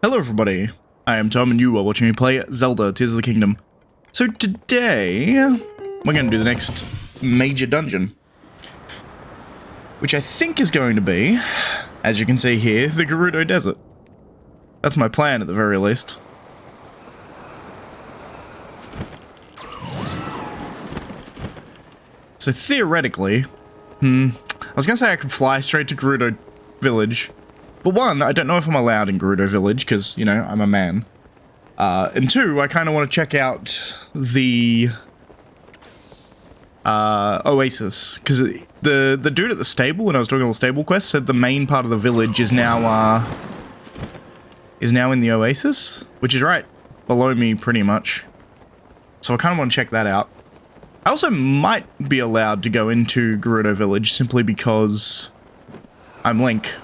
Hello everybody, I am Tom and you are watching me play Zelda Tears of the Kingdom. So today, we're going to do the next major dungeon. Which I think is going to be, as you can see here, the Gerudo Desert. That's my plan at the very least. So theoretically, I was going to say I could fly straight to Gerudo Village. But one, I don't know if I'm allowed in Gerudo Village, because, you know, I'm a man. And two, I kind of want to check out the Oasis, because the dude at the stable, when I was doing all the stable quests, said the main part of the village is now in the Oasis, which is right below me pretty much. So I kind of want to check that out. I also might be allowed to go into Gerudo Village simply because I'm Link.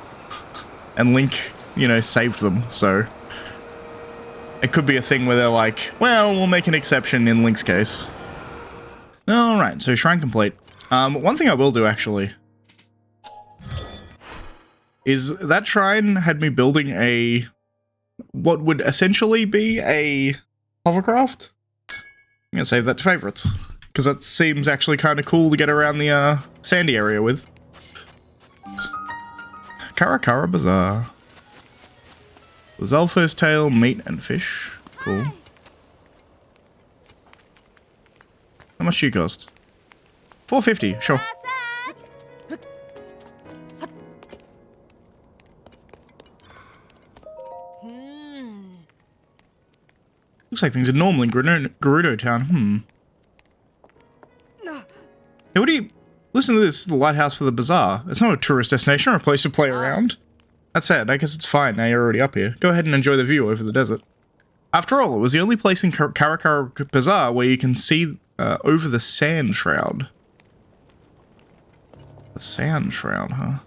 And Link, you know, saved them, so it could be a thing where they're like, well, we'll make an exception in Link's case. Alright, so shrine complete. One thing I will do, actually, is that shrine had me building what would essentially be a hovercraft. I'm gonna save that to favorites, because that seems actually kind of cool to get around the sandy area with. Karakara Bazaar. Lizalfo's tail, meat, and fish. Cool. How much do you cost? $4.50, sure. Looks like things are normal in Gerudo Town. Hey, what do you... Listen to this, this is the lighthouse for the bazaar. It's not a tourist destination or a place to play around. That said, I guess it's fine now you're already up here. Go ahead and enjoy the view over the desert. After all, it was the only place in Karakara Bazaar where you can see over the sand shroud. The sand shroud, huh?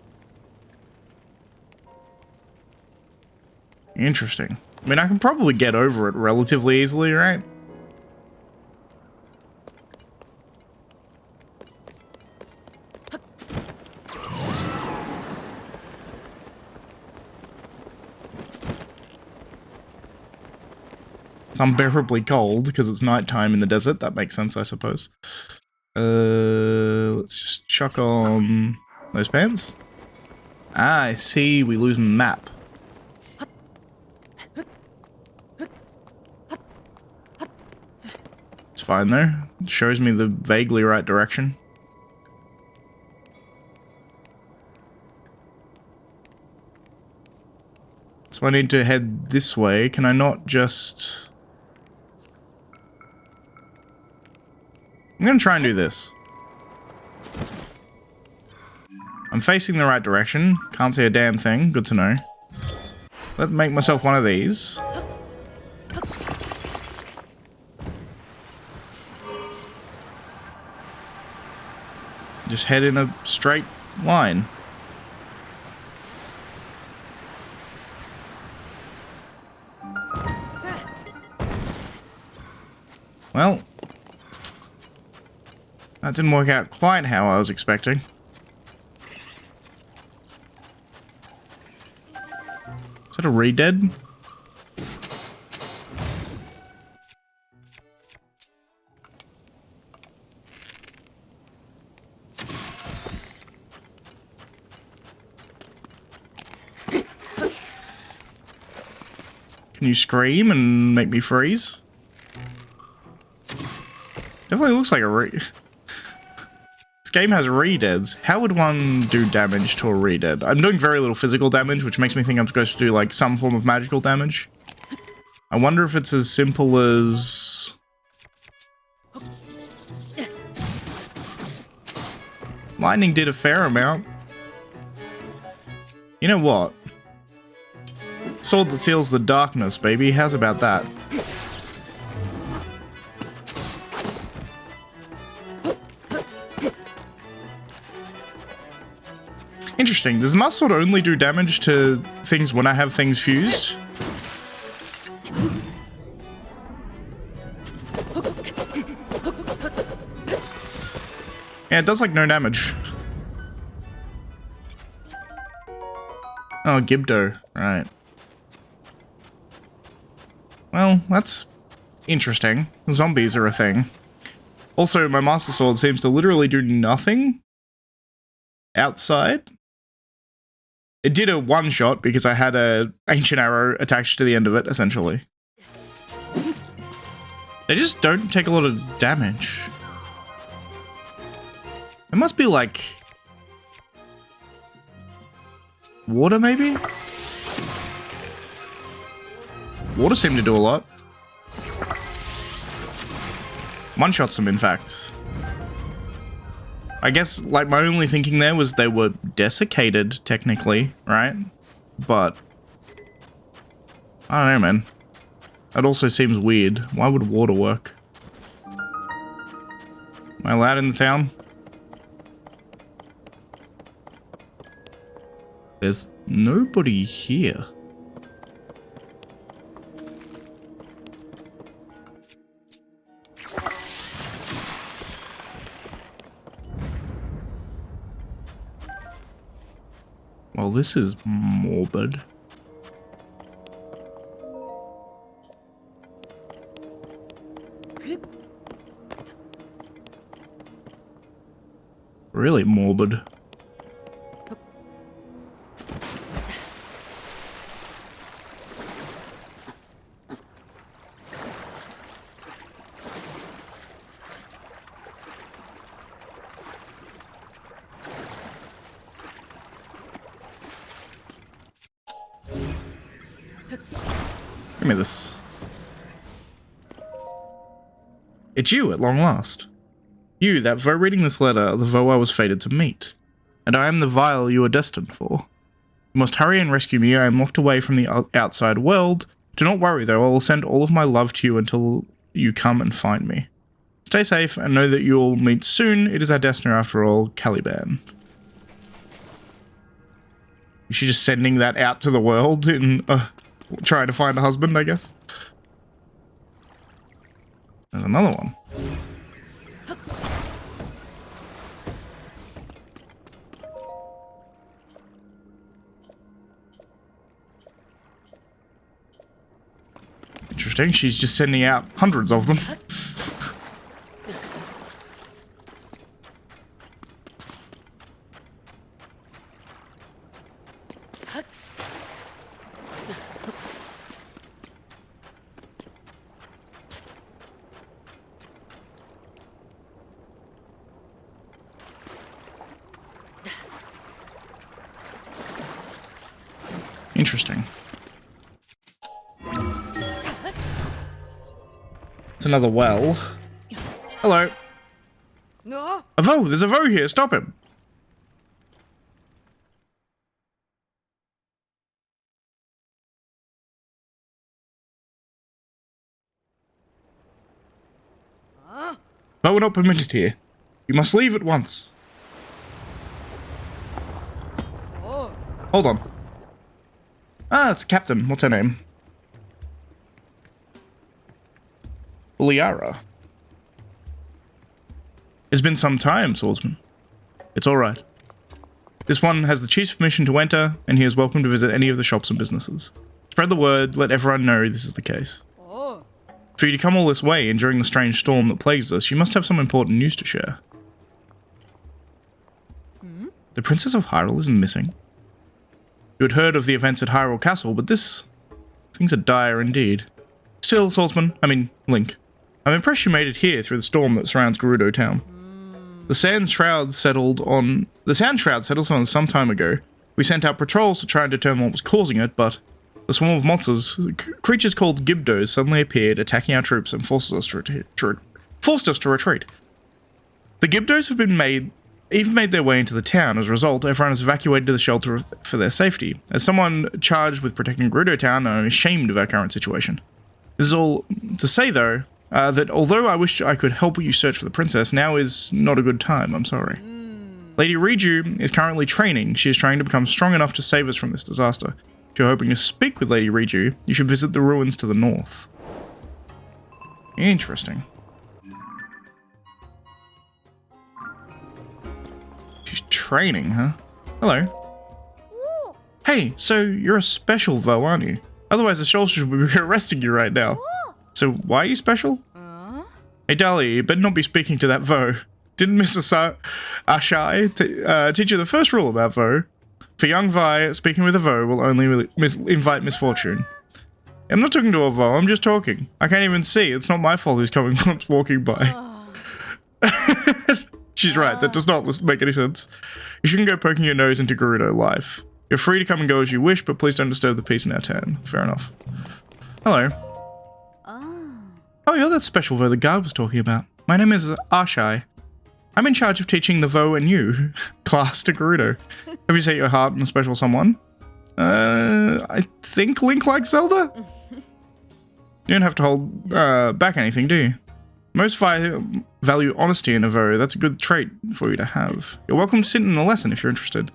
Interesting. I mean, I can probably get over it relatively easily, right? It's unbearably cold because it's nighttime in the desert. That makes sense, I suppose. Let's just chuck on those pants. Ah, I see. We lose map. It's fine though. It shows me the vaguely right direction. So I need to head this way. Can I not just... I'm gonna try and do this. I'm facing the right direction. Can't see a damn thing. Good to know. Let's make myself one of these. Just head in a straight line. Well, that didn't work out quite how I was expecting. Is that a re-dead? Can you scream and make me freeze? Definitely looks like a This game has re-deads. How would one do damage to a re-dead? I'm doing very little physical damage, which makes me think I'm supposed to do like some form of magical damage. I wonder if it's as simple as... Lightning did a fair amount. You know what? Sword that seals the darkness, baby. How's about that? Interesting. Does my sword only do damage to things when I have things fused? Yeah, it does like no damage. Oh, Gibdo. Right. Well, that's interesting. Zombies are a thing. Also, my Master Sword seems to literally do nothing outside. It did a one-shot because I had a ancient arrow attached to the end of it, essentially. They just don't take a lot of damage. It must be like... water, maybe? Water seemed to do a lot. One-shots them, in fact. I guess, like, my only thinking there was they were desiccated, technically, right? But... I don't know, man. That also seems weird. Why would water work? Am I allowed in the town? There's nobody here. Well, this is morbid. Really morbid. Give me this. It's you at long last. You, that Vo reading this letter, the Vo I was fated to meet. And I am the Vile you are destined for. You must hurry and rescue me. I am locked away from the outside world. Do not worry though, I will send all of my love to you until you come and find me. Stay safe and know that you will meet soon. It is our destiny after all, Caliban. Is she just sending that out to the world in trying to find a husband, I guess? There's another one. Interesting, she's just sending out hundreds of them. Interesting. It's another well. Hello. No. A Vo! There's a Vo here! Stop him! Vo will not permitted here. You must leave at once. Oh. Hold on. Ah, it's Captain. What's her name? Liara. It's been some time, swordsman. It's alright. This one has the chief's permission to enter, and he is welcome to visit any of the shops and businesses. Spread the word, let everyone know this is the case. Oh. For you to come all this way and during the strange storm that plagues us, you must have some important news to share. Hmm? The Princess of Hyrule is missing. You had heard of the events at Hyrule Castle, but things are dire indeed. Still, swordsman, Link, I'm impressed you made it here through the storm that surrounds Gerudo town. The Sand Shroud settled on some time ago. We sent out patrols to try and determine what was causing it, but the swarm of monsters, creatures called Gibdos, suddenly appeared, attacking our troops and forced us to retreat. The Gibdos have even made their way into the town. As a result, everyone is evacuated to the shelter for their safety. As someone charged with protecting Gerudo town, I'm ashamed of our current situation. This is all to say, though, that although I wish I could help you search for the princess, now is not a good time, I'm sorry. Lady Riju is currently training. She is trying to become strong enough to save us from this disaster. If you're hoping to speak with Lady Riju, you should visit the ruins to the north. Interesting. She's training, huh? Hello. Hey, so you're a special Vo, aren't you? Otherwise, the soldiers would be arresting you right now. So why are you special? Hey, Dali, you better not be speaking to that Vo. Didn't Mr. Ashai teach you the first rule about Vo? For young Vi, speaking with a Vo will only invite misfortune. I'm not talking to a Vo, I'm just talking. I can't even see. It's not my fault who's walking by. She's right, that does not make any sense. You shouldn't go poking your nose into Gerudo life. You're free to come and go as you wish, but please don't disturb the peace in our town. Fair enough. Hello. Oh, you're that special Vo the guard was talking about. My name is Ashai. I'm in charge of teaching the Vo and you class to Gerudo. Have you set your heart on a special someone? I think Link likes Zelda? You don't have to hold back anything, do you? Most value honesty in a Vo. That's a good trait for you to have. You're welcome to sit in a lesson if you're interested.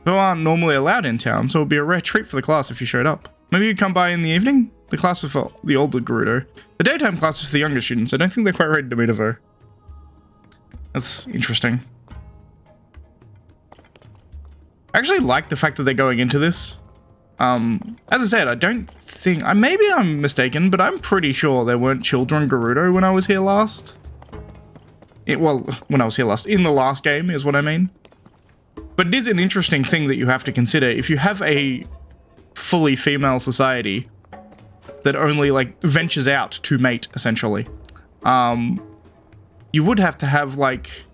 Vo aren't normally allowed in town, so it would be a rare treat for the class if you showed up. Maybe you'd come by in the evening? The class is for the older Gerudo. The daytime class is for the younger students. I don't think they're quite ready to meet a Vo. That's interesting. I actually like the fact that they're going into this. As I said, I don't think... maybe I'm mistaken, but I'm pretty sure there weren't children Gerudo when I was here last. Well, when I was here last. In the last game is what I mean. But it is an interesting thing that you have to consider. If you have a fully female society that only, like, ventures out to mate, essentially, you would have to have, like,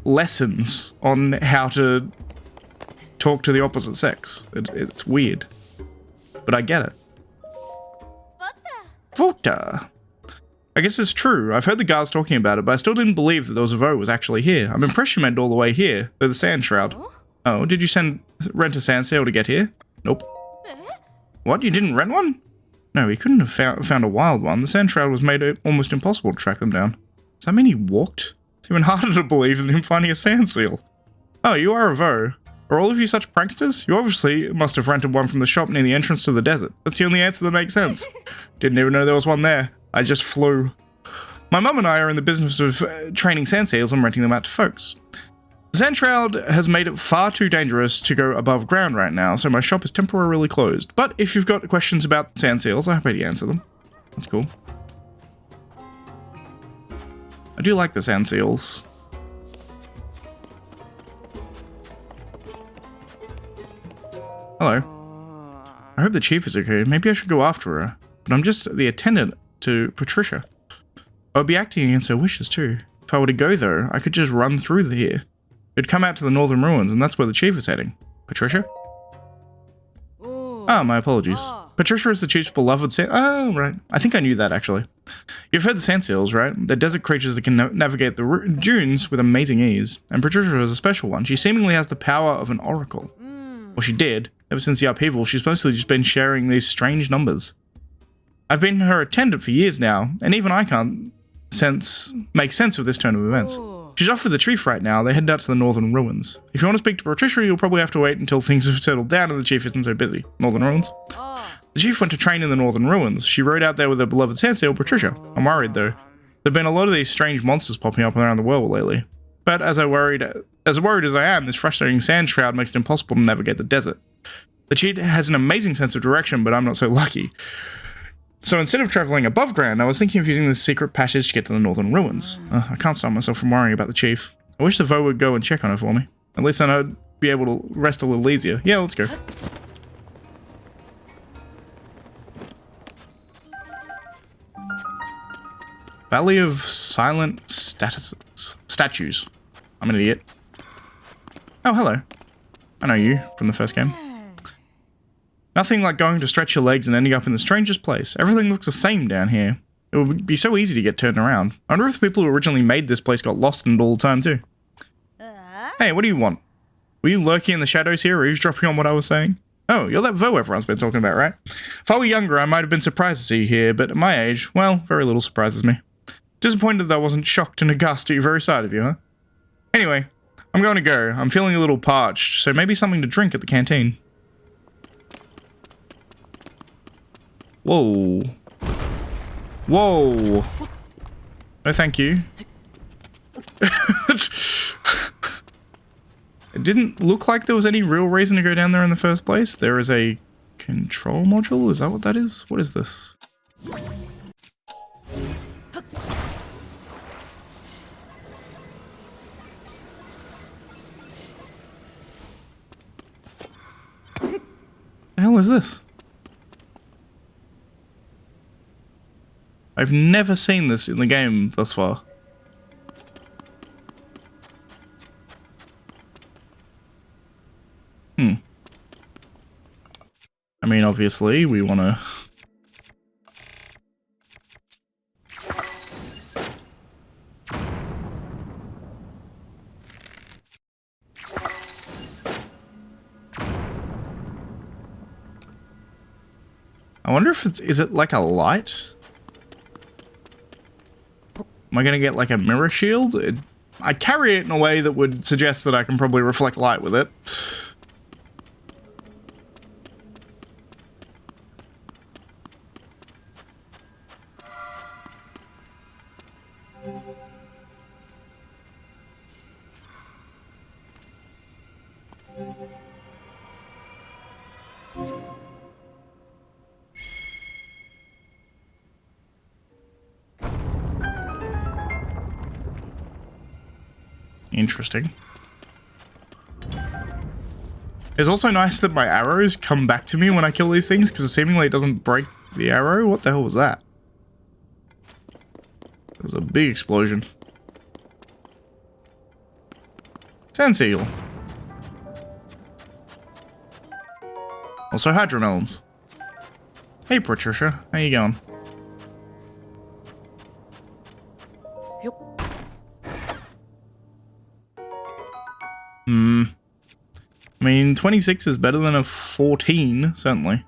lessons on how to talk to the opposite sex. It's weird. But I get it. Vota. I guess it's true. I've heard the guards talking about it, but I still didn't believe that there was a Vo was actually here. I'm impressed you made it all the way here. They're the sand shroud. Oh, did you rent a sand sail to get here? Nope. What? You didn't rent one? No, he couldn't have found a wild one. The sand shroud was made it almost impossible to track them down. Does that mean he walked? It's even harder to believe than him finding a sand seal. Oh, you are a Vo. Are all of you such pranksters? You obviously must have rented one from the shop near the entrance to the desert. That's the only answer that makes sense. Didn't even know there was one there. I just flew. My mum and I are in the business of training sand seals and renting them out to folks. The sand shroud has made it far too dangerous to go above ground right now, so my shop is temporarily closed. But if you've got questions about sand seals, I'm happy to answer them. That's cool. I do like the sand seals. Hello. I hope the chief is okay. Maybe I should go after her. But I'm just the attendant to Patricia. I would be acting against her wishes too. If I were to go though, I could just run through here. It'd come out to the northern ruins, and that's where the chief is heading. Patricia? Ah, my apologies. Patricia is the chief's beloved oh, right. I think I knew that, actually. You've heard the sand seals, right? They're desert creatures that can navigate the dunes with amazing ease. And Patricia is a special one. She seemingly has the power of an oracle. Well, she did. Ever since the upheaval, she's mostly just been sharing these strange numbers. I've been her attendant for years now, and even I can't make sense of this turn of events. She's off with the chief right now. They head out to the northern ruins. If you want to speak to Patricia, you'll probably have to wait until things have settled down and the chief isn't so busy. Northern ruins? The chief went to train in the northern ruins. She rode out there with her beloved sand seal, Patricia. I'm worried though. There've been a lot of these strange monsters popping up around the world lately. But as worried as I am, this frustrating sand shroud makes it impossible to navigate the desert. The chief has an amazing sense of direction, but I'm not so lucky. So instead of traveling above ground, I was thinking of using this secret passage to get to the northern ruins. I can't stop myself from worrying about the chief. I wish the Vo would go and check on her for me. At least then I'd be able to rest a little easier. Yeah, let's go. Valley of Silent Statues. I'm an idiot. Oh, hello. I know you from the first game. Nothing like going to stretch your legs and ending up in the strangest place. Everything looks the same down here. It would be so easy to get turned around. I wonder if the people who originally made this place got lost in it all the time too. Hey, what do you want? Were you lurking in the shadows here or eavesdropping on what I was saying? Oh, you're that Vo everyone's been talking about, right? If I were younger, I might have been surprised to see you here, but at my age, well, very little surprises me. Disappointed that I wasn't shocked and aghast at your very sight of you, huh? Anyway, I'm going to go. I'm feeling a little parched, so maybe something to drink at the canteen. Whoa. Whoa. No, thank you. It didn't look like there was any real reason to go down there in the first place. There is a control module? Is that what that is? What is this? The hell is this? I've never seen this in the game thus far. I mean, obviously, we want to... I wonder if is it like a light? Am I going to get like a mirror shield? I carry it in a way that would suggest that I can probably reflect light with it. Interesting. It's also nice that my arrows come back to me when I kill these things, because seemingly it doesn't break the arrow. What the hell was that? It was a big explosion. Sand seal. Also hydromelons. Hey Patricia, how you going? I mean, 26 is better than a 14, certainly.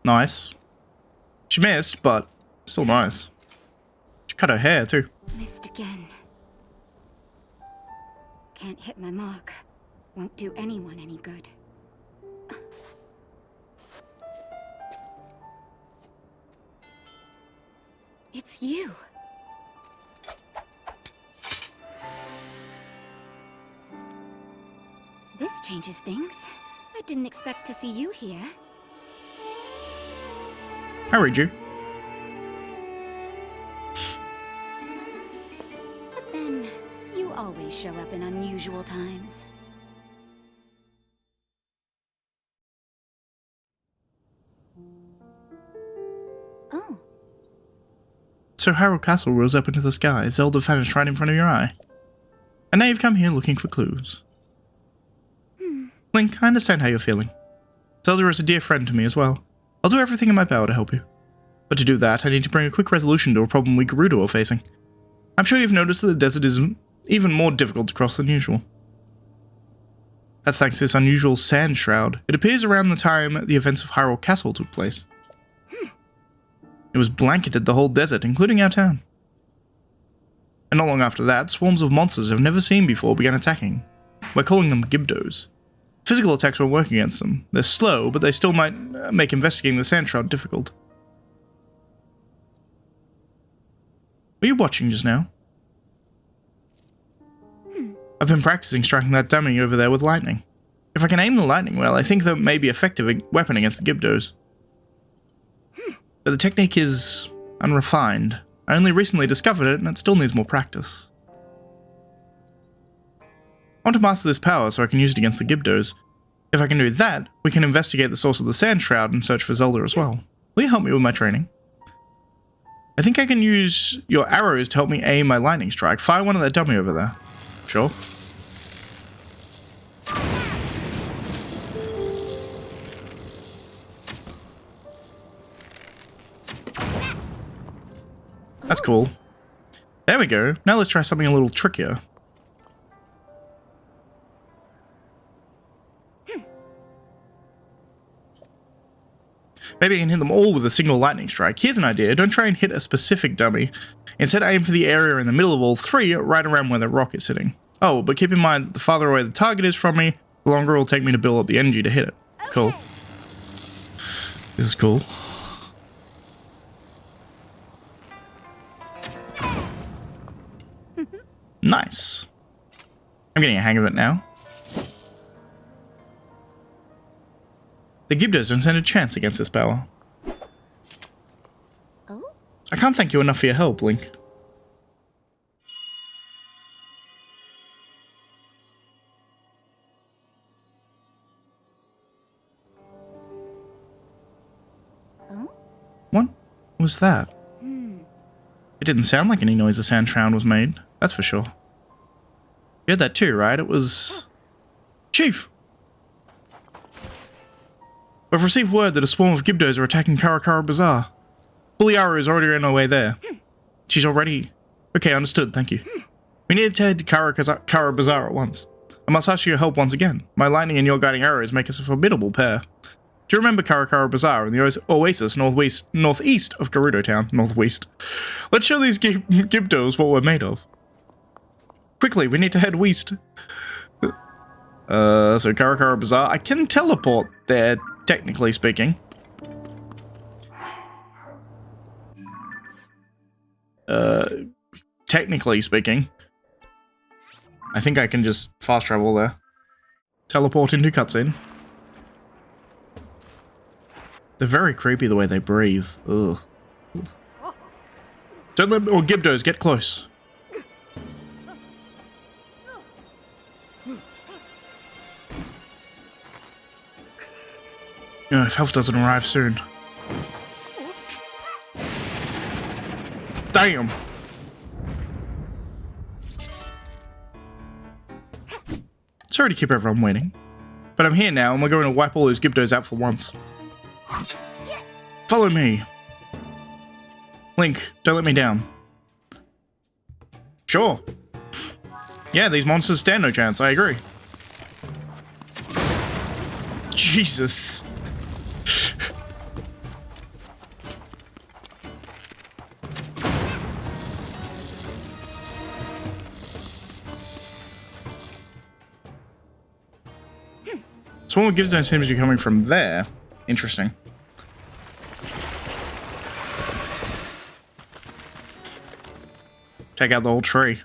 Nice. She missed, but still nice. She cut her hair, too. Missed again. Can't hit my mark. Won't do anyone any good. It's you. This changes things. I didn't expect to see you here. Hi, Riju. But then, you always show up in unusual times. Oh. So Hyrule Castle rose up into the sky, Zelda vanished right in front of your eye. And now you've come here looking for clues. Link, I understand how you're feeling. Zelda is a dear friend to me as well. I'll do everything in my power to help you. But to do that, I need to bring a quick resolution to a problem we Gerudo are facing. I'm sure you've noticed that the desert is even more difficult to cross than usual. That's thanks to this unusual sand shroud. It appears around the time the events of Hyrule Castle took place. It was blanketed the whole desert, including our town. And not long after that, swarms of monsters I've never seen before began attacking. We're calling them Gibdos. Physical attacks won't work against them. They're slow, but they still might make investigating the sand shroud difficult. Were you watching just now? I've been practicing striking that dummy over there with lightning. If I can aim the lightning well, I think that may be an effective weapon against the Gibdos. But the technique is unrefined. I only recently discovered it, and it still needs more practice. I want to master this power so I can use it against the Gibdos. If I can do that, we can investigate the source of the sand shroud and search for Zelda as well. Will you help me with my training? I think I can use your arrows to help me aim my lightning strike. Fire one at that dummy over there. Sure. That's cool. There we go. Now let's try something a little trickier. Maybe I can hit them all with a single lightning strike. Here's an idea. Don't try and hit a specific dummy. Instead, aim for the area in the middle of all three, right around where the rock is sitting. Oh, but keep in mind that the farther away the target is from me, the longer it will take me to build up the energy to hit it. Okay. Cool. This is cool. Nice. I'm getting a hang of it now. The Gibdos don't stand a chance against this power. Oh? I can't thank you enough for your help, Link. Oh? What was that? It didn't sound like any noise a Sandshroud was made, that's for sure. You heard that too, right? It was... Chief! We've received word that a swarm of Gibdos are attacking Karakara Bazaar. Buliara is already on her way there. She's already... Okay, understood, thank you. We need to head to Karakara Bazaar at once. I must ask you your help once again. My lightning and your guiding arrows make us a formidable pair. Do you remember Karakara Bazaar in the oasis northeast of Gerudo Town? Northwest. Let's show these Gibdos what we're made of. Quickly, we need to head west. So Karakara Bazaar. I can teleport there, technically speaking. Technically speaking. I think I can just fast travel there. Teleport into cutscene. They're very creepy the way they breathe. Ugh. Don't let me, or Gibdos, get close. If health doesn't arrive soon. Damn! Sorry to keep everyone waiting. But I'm here now and we're going to wipe all those Gibdos out for once. Follow me. Link, don't let me down. Sure. Yeah, these monsters stand no chance, I agree. Jesus. Swarm of Gibdos seems to be coming from there. Interesting. Take out the whole tree.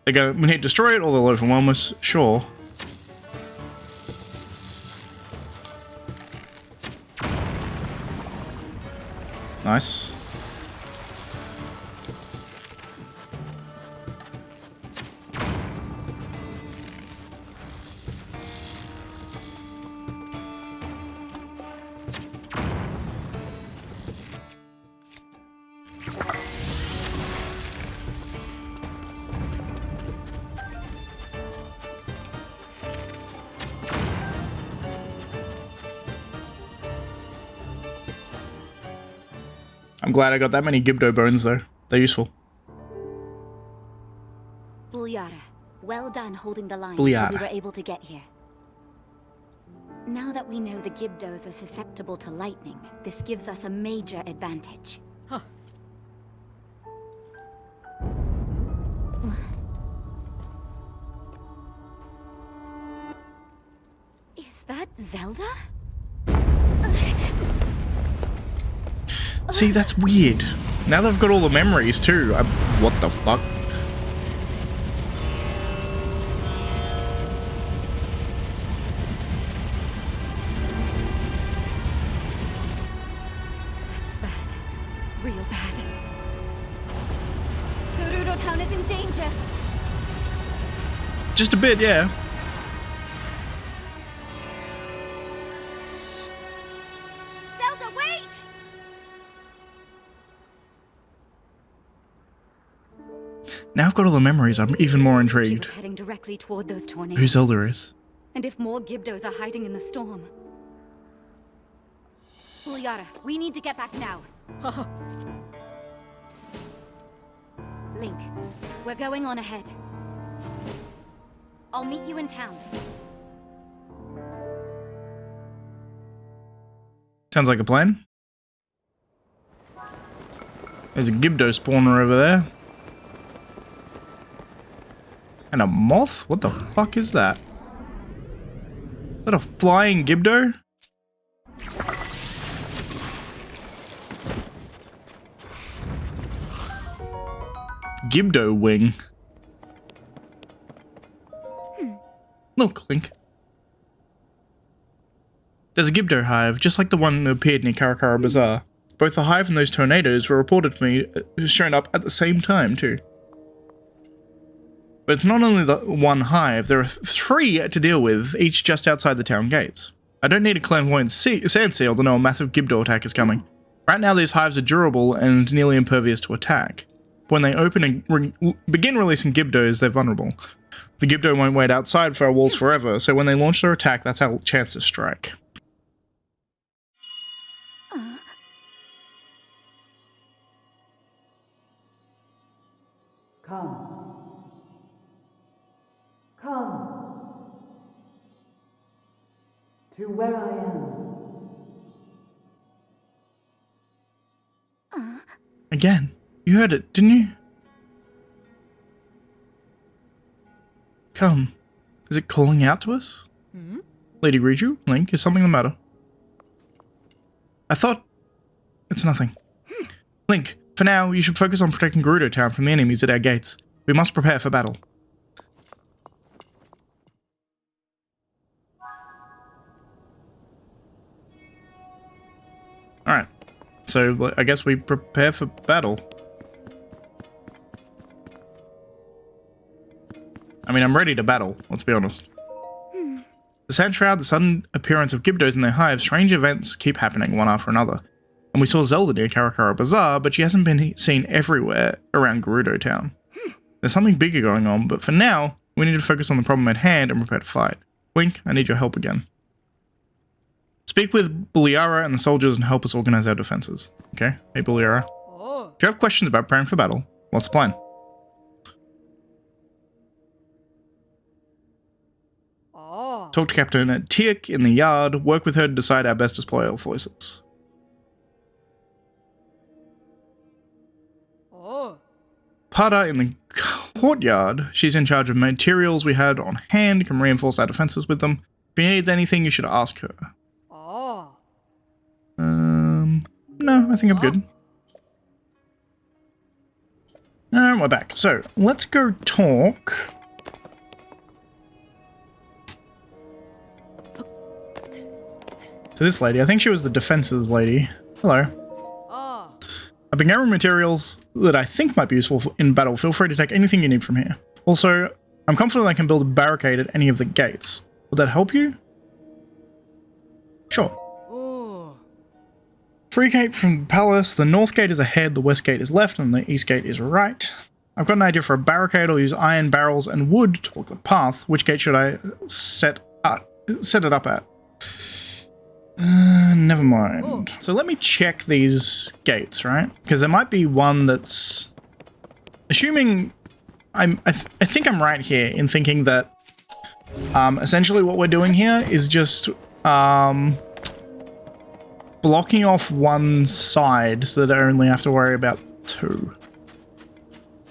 They go, we need to destroy it or they'll overwhelm us. Sure. Nice. I'm glad I got that many Gibdo bones though. They're useful. Buliara, well done holding the line Buliara. until we were able to get here. Now that we know the Gibdos are susceptible to lightning, this gives us a major advantage. Huh. Is that Zelda? See, that's weird. Now they've got all the memories too. What the fuck? That's bad. Real bad. Gerudo Town is in danger. Just a bit, yeah. Zelda, wait! Now I've got all the memories, I'm even more She intrigued. was heading directly toward those tornadoes. Who Zelda is. And if more Gibdos are hiding in the storm? Buliara, we need to get back now. Link, we're going on ahead. I'll meet you in town. Sounds like a plan. There's a Gibdo spawner over there. And a moth? What the fuck is that? Is that a flying Gibdo? Gibdo wing. Look, Link. There's a Gibdo hive, just like the one that appeared near Karakara Bazaar. Both the hive and those tornadoes were reported to me shown up at the same time, too. But it's not only the one hive, there are 3 to deal with, each just outside the town gates. I don't need a clairvoyant sand seal to know a massive Gibdo attack is coming. Right now these hives are durable and nearly impervious to attack. When they open and begin releasing Gibdos, they're vulnerable. The Gibdo won't wait outside for our walls forever, so when they launch their attack, that's our chance to strike. Come. Come. To where I am. Again. You heard it, didn't you? Come. Is it calling out to us? Lady Riju, Link, is something the matter? I thought... It's nothing. Link, for now, you should focus on protecting Gerudo Town from the enemies at our gates. We must prepare for battle. Alright. So, I guess we prepare for battle. I mean, I'm ready to battle, let's be honest. The Sand Shroud, the sudden appearance of Gibdos in their hives, strange events keep happening one after another. And we saw Zelda near Karakara Bazaar, but she hasn't been seen everywhere around Gerudo Town. There's something bigger going on, but for now, we need to focus on the problem at hand and prepare to fight. Link, I need your help again. Speak with Buliara and the soldiers and help us organize our defenses. Okay? Hey, Buliara. Oh. If you have questions about preparing for battle, what's the plan? Oh. Talk to Captain Totk in the yard, work with her to decide how best to deploy our forces. Oh. Pada in the courtyard, she's in charge of materials we had on hand, can reinforce our defenses with them. If you need anything, you should ask her. Oh. No, I think I'm good. We're back. So, let's go talk to this lady. I think she was the defenses lady. Hello. Oh. I've been gathering materials that I think might be useful in battle. Feel free to take anything you need from here. Also, I'm confident I can build a barricade at any of the gates. Would that help you? Sure. Oh. Free gate from the palace. The north gate is ahead, the west gate is left, and the east gate is right. I've got an idea for a barricade. I'll use iron barrels and wood to block the path. Which gate should I set it up at? Never mind. Oh. So let me check these gates, right? Because there might be one that's... Assuming... I think I'm right here in thinking that essentially what we're doing here is just blocking off one side so that I only have to worry about 2.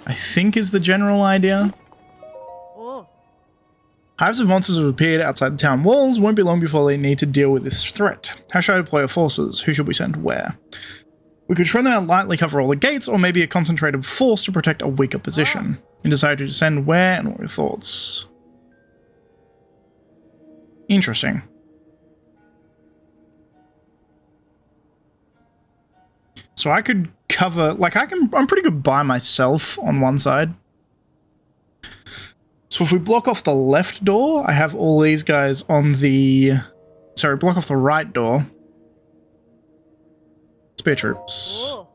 I think is the general idea. Oh. Hives of monsters have appeared outside the town walls. Won't be long before they need to deal with this threat. How should I deploy our forces? Who should we send where? We could spread them out lightly, cover all the gates, or maybe a concentrated force to protect a weaker position. You decide to send where and what are your thoughts? Interesting. So I could cover, like I'm pretty good by myself on one side. So if we block off the left door, I have all these guys on the, sorry, block off the right door. Spear troops. Oh.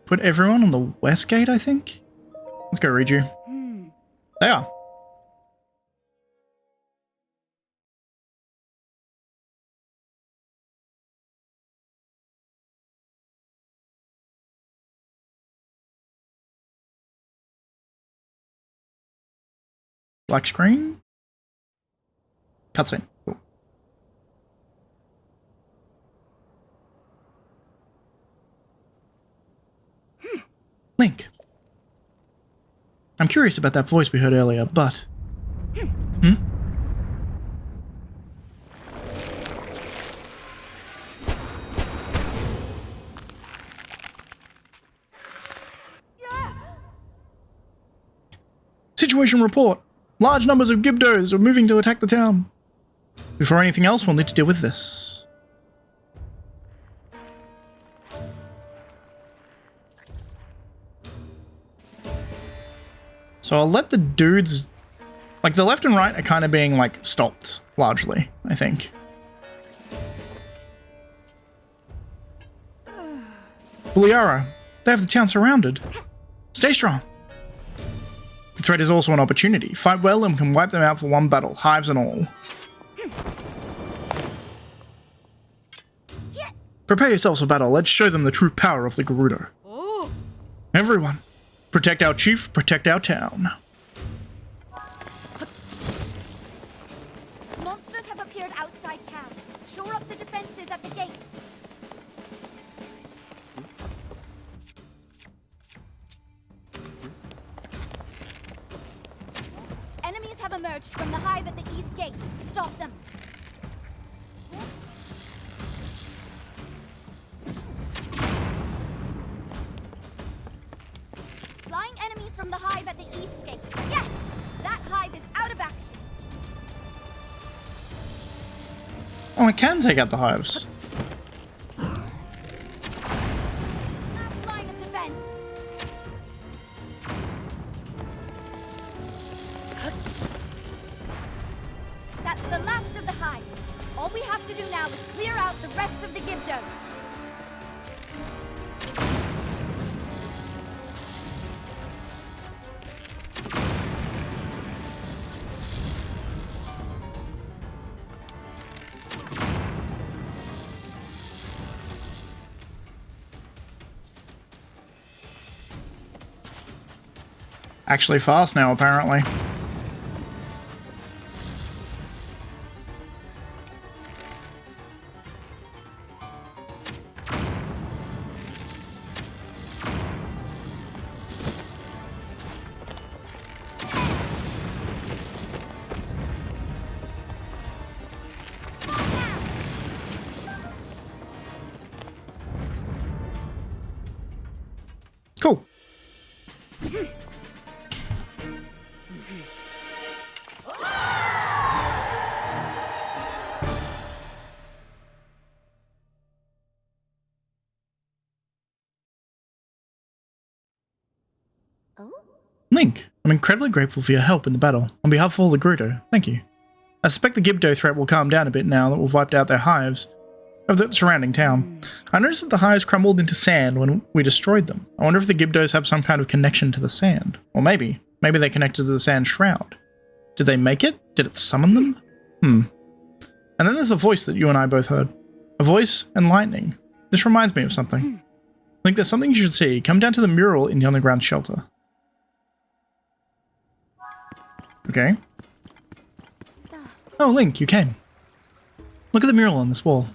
Put everyone on the west gate, I think. Let's go, Riju. They are. Black screen? Cutscene. Cool. Link. I'm curious about that voice we heard earlier, but... Hmm? Situation report. Large numbers of Gibdos are moving to attack the town. Before anything else, we'll need to deal with this. So I'll let the dudes... Like, the left and right are kind of being, like, stopped, largely, I think. Uliara, they have the town surrounded. Stay strong. The threat is also an opportunity. Fight well and we can wipe them out for one battle, hives and all. Prepare yourselves for battle. Let's show them the true power of the Gerudo. Oh. Everyone, protect our chief, protect our town. Monsters have appeared outside town. Shore up the defenses at the gate. Enemies have emerged from the hive at the east gate. Stop them. Flying enemies from the hive at the east gate. Yes! That hive is out of action. Oh, I can take out the hives. Last line of defense. That's the last of the hives. All we have to do now is clear out the rest of the Gibdos. Actually fast now, apparently. Cool. Link, I'm incredibly grateful for your help in the battle. On behalf of all the Gerudo, thank you. I suspect the Gibdo threat will calm down a bit now that we've wiped out their hives of the surrounding town. I noticed that the hives crumbled into sand when we destroyed them. I wonder if the Gibdos have some kind of connection to the sand. Or maybe they connected to the sand shroud. Did they make it? Did it summon them? And then there's a voice that you and I both heard. A voice and lightning. This reminds me of something. Link, there's something you should see. Come down to the mural in the underground shelter. Okay. Oh, Link, you came. Look at the mural on this wall.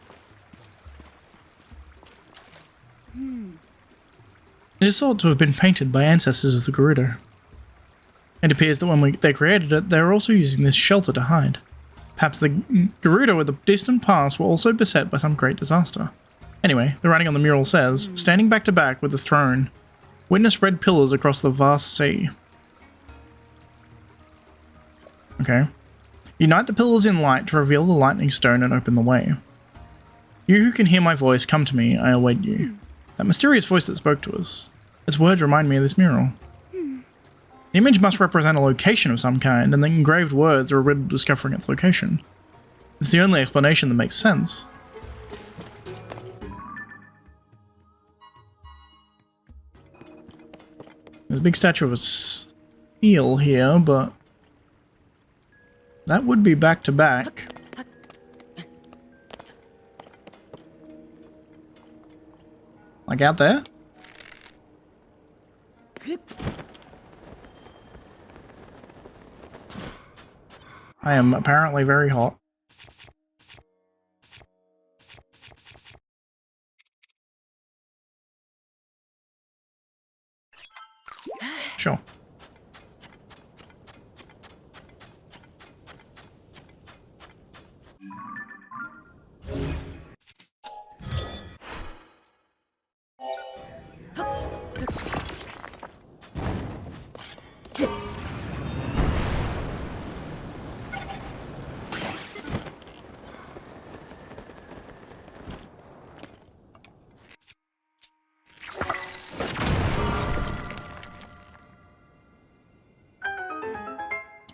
It is thought to have been painted by ancestors of the Gerudo. It appears that when they created it, they were also using this shelter to hide. Perhaps the Gerudo with the distant past were also beset by some great disaster. Anyway, the writing on the mural says, standing back to back with the throne, witness red pillars across the vast sea. Okay. Unite the pillars in light to reveal the lightning stone and open the way. You who can hear my voice, come to me, I await you. That mysterious voice that spoke to us. Its words remind me of this mural. The image must represent a location of some kind, and the engraved words are a riddle discovering its location. It's the only explanation that makes sense. There's a big statue of a seal here, but that would be back to back. Like out there? I am apparently very hot. Sure.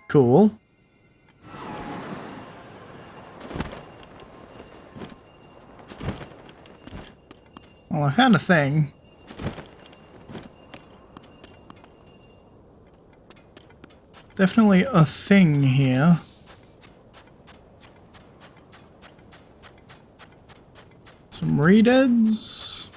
Cool. Well, I found a thing. Definitely a thing here. Some redeads.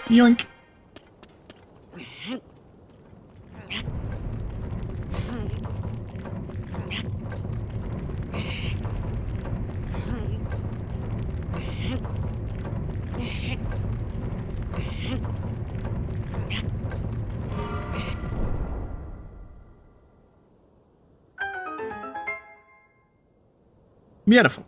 Yoink. Beautiful.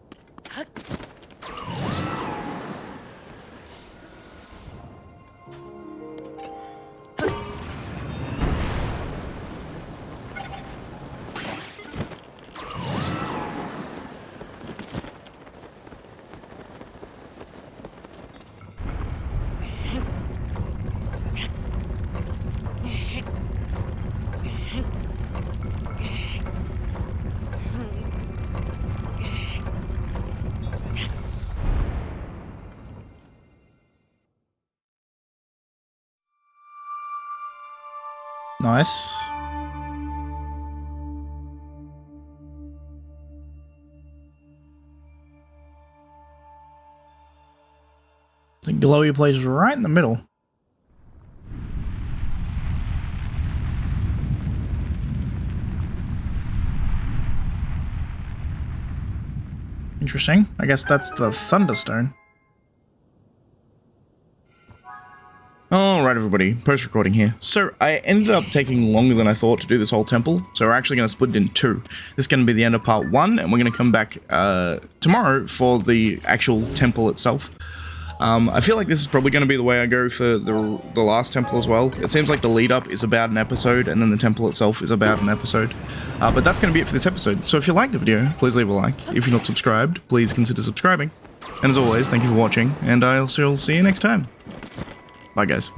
Nice. The glowy place is right in the middle. Interesting. I guess that's the Thunderstone. Alright everybody, post-recording here. So, I ended up taking longer than I thought to do this whole temple, so we're actually going to split it in two. This is going to be the end of part 1, and we're going to come back tomorrow for the actual temple itself. I feel like this is probably going to be the way I go for the last temple as well. It seems like the lead-up is about an episode, and then the temple itself is about an episode. But that's going to be it for this episode. So if you liked the video, please leave a like. If you're not subscribed, please consider subscribing. And as always, thank you for watching, and I'll see you next time. Bye, guys.